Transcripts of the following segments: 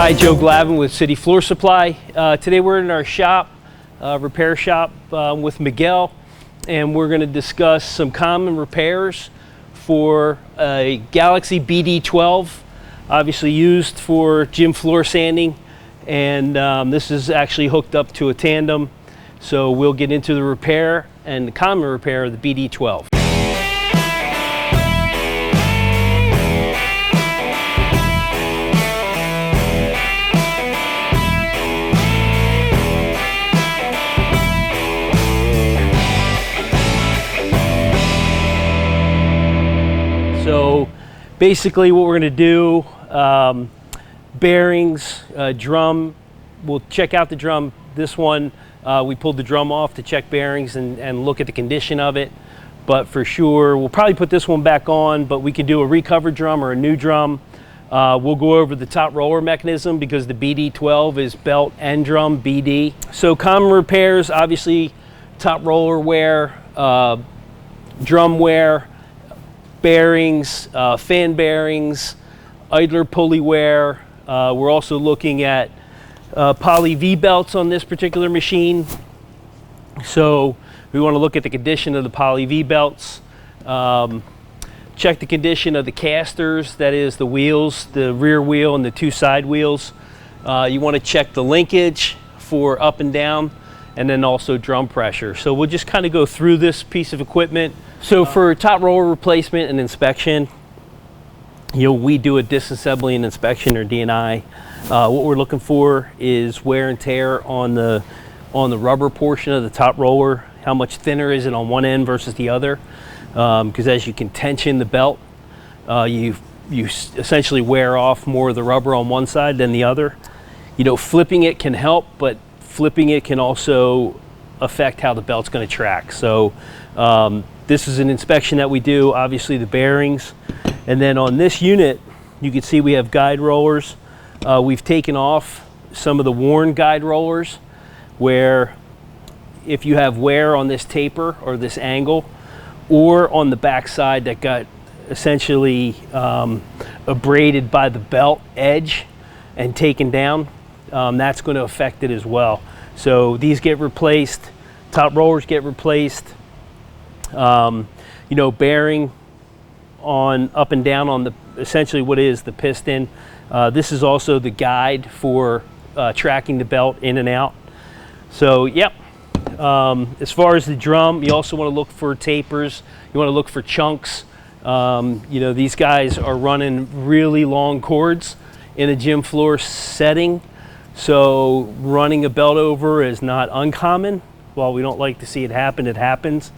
Hi, Joe Glavin with City Floor Supply. Today we're in our shop, repair shop with Miguel, and we're going to discuss some common repairs for a Galaxy BD12, obviously used for gym floor sanding, and this is actually hooked up to a tandem. So we'll get into the repair and the common repair of the BD12. So basically what we're going to do, bearings, drum, we'll check out the drum. This one, we pulled the drum off to check bearings and look at the condition of it. But for sure, we'll probably put this one back on, but we can do a recovered drum or a new drum. We'll go over the top roller mechanism because the BD12 is belt and drum BD. So common repairs, obviously top roller wear, drum wear, bearings, fan bearings, idler pulley wear. We're also looking at poly V belts on this particular machine. So we want to look at the condition of the poly V belts, check the condition of the casters, that is the wheels, the rear wheel and the two side wheels. You want to check the linkage for up and down, and then also drum pressure. So we'll just kind of go through this piece of equipment. So for top roller replacement and inspection, we do a disassembly and inspection, or D&I. What we're looking for is wear and tear on the rubber portion of the top roller. How much thinner is it on one end versus the other? Because as you can tension the belt, you essentially wear off more of the rubber on one side than the other. Flipping it can help, but flipping it can also affect how the belt's going to track. So this is an inspection that we do, obviously the bearings. And then on this unit, you can see we have guide rollers. We've taken off some of the worn guide rollers, where if you have wear on this taper or this angle, or on the back side that got essentially abraded by the belt edge and taken down, that's going to affect it as well. So these get replaced, top rollers get replaced. Bearing on up and down on the essentially what is the piston. This is also the guide for tracking the belt in and out. So yep. As far as the drum, you also want to look for tapers. You want to look for chunks. These guys are running really long cords in a gym floor setting. So running a belt over is not uncommon. While we don't like to see it happen, it happens.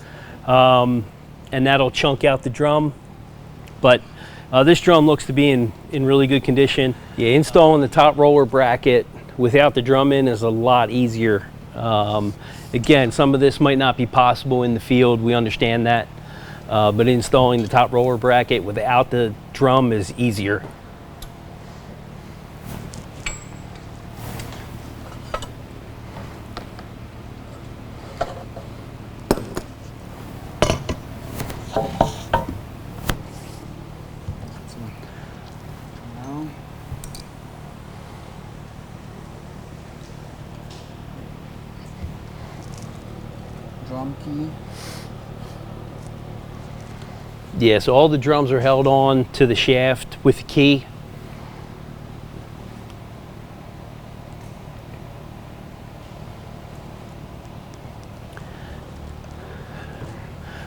And that'll chunk out the drum. But this drum looks to be in really good condition. Yeah, installing the top roller bracket without the drum in is a lot easier. Again, some of this might not be possible in the field, we understand that. But installing the top roller bracket without the drum is easier. Drum key. Yeah, so all the drums are held on to the shaft with the key.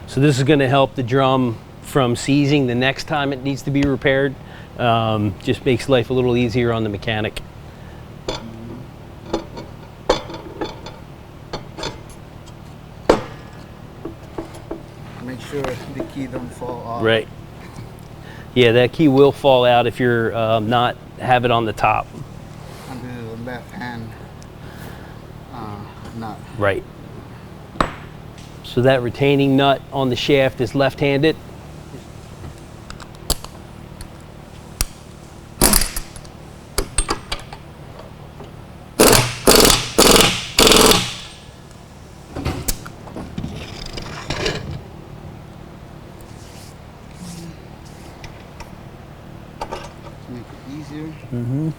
So this is going to help the drum from seizing the next time it needs to be repaired. Just makes life a little easier on the mechanic. Make sure the key don't fall off. Right. Yeah, that key will fall out if you're not have it on the top. On the left hand nut. Right. So that retaining nut on the shaft is left-handed. make it easier.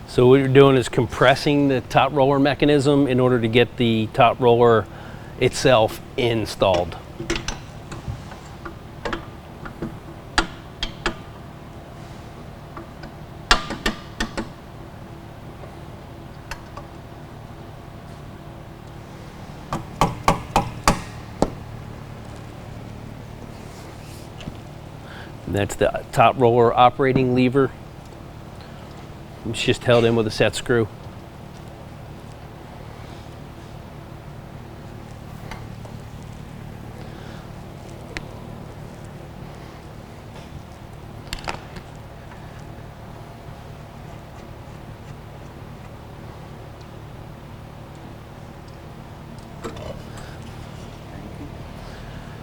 So what you're doing is compressing the top roller mechanism in order to get the top roller itself installed. And that's the top roller operating lever. It's just held in with a set screw.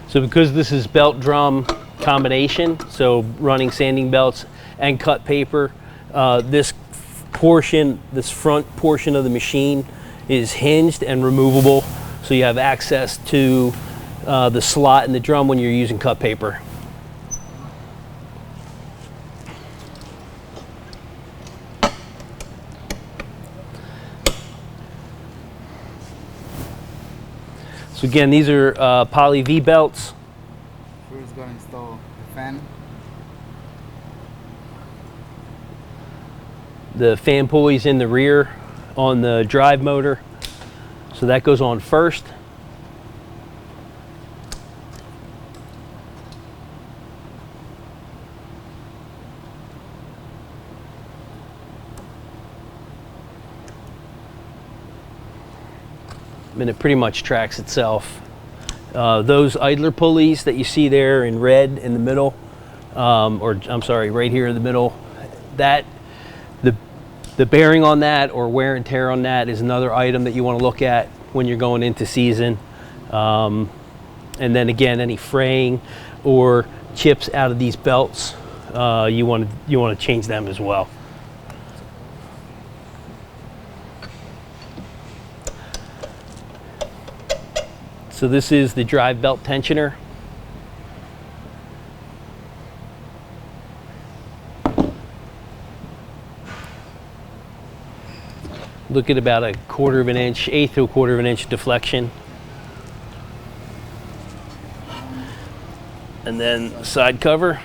So because this is belt drum combination, so running sanding belts and cut paper, this front portion of the machine is hinged and removable, so you have access to the slot in the drum when you're using cut paper. So again, these are poly V belts. First gotta install the fan. The fan pulley's in the rear on the drive motor, so that goes on first. And it pretty much tracks itself. Those idler pulleys that you see there in red in the middle, or I'm sorry, right here in the middle, that the bearing on that or wear and tear on that is another item that you want to look at when you're going into season. And then again, any fraying or chips out of these belts, you want to change them as well. So this is the drive belt tensioner. Look at about a 1/4 of an inch, 1/8 to a 1/4 of an inch deflection. And then side cover.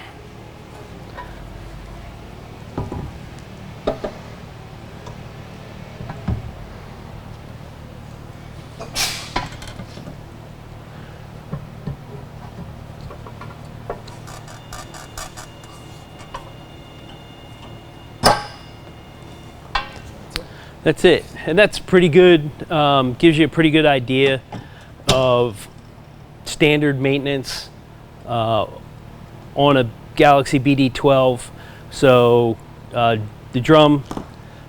That's it, and that's pretty good. Gives you a pretty good idea of standard maintenance on a Galaxy BD12. So the drum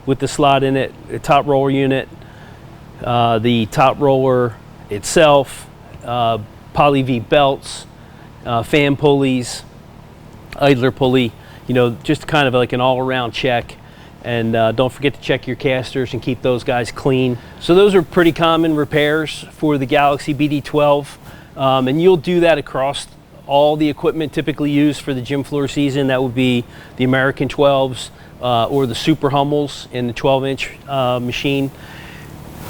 with the slot in it, the top roller unit, the top roller itself, poly V belts, fan pulleys, idler pulley, just kind of like an all-around check. And don't forget to check your casters and keep those guys clean. So those are pretty common repairs for the Galaxy BD12. And you'll do that across all the equipment typically used for the gym floor season. That would be the American 12s or the Super Hummels in the 12-inch machine.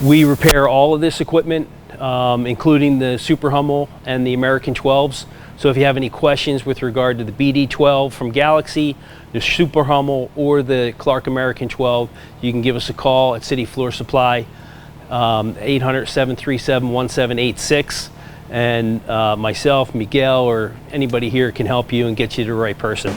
We repair all of this equipment, including the Super Hummel and the American 12s. So if you have any questions with regard to the BD12 from Galaxy, the Super Hummel, or the Clark American 12, you can give us a call at City Floor Supply, 800-737-1786. And myself, Miguel, or anybody here can help you and get you to the right person.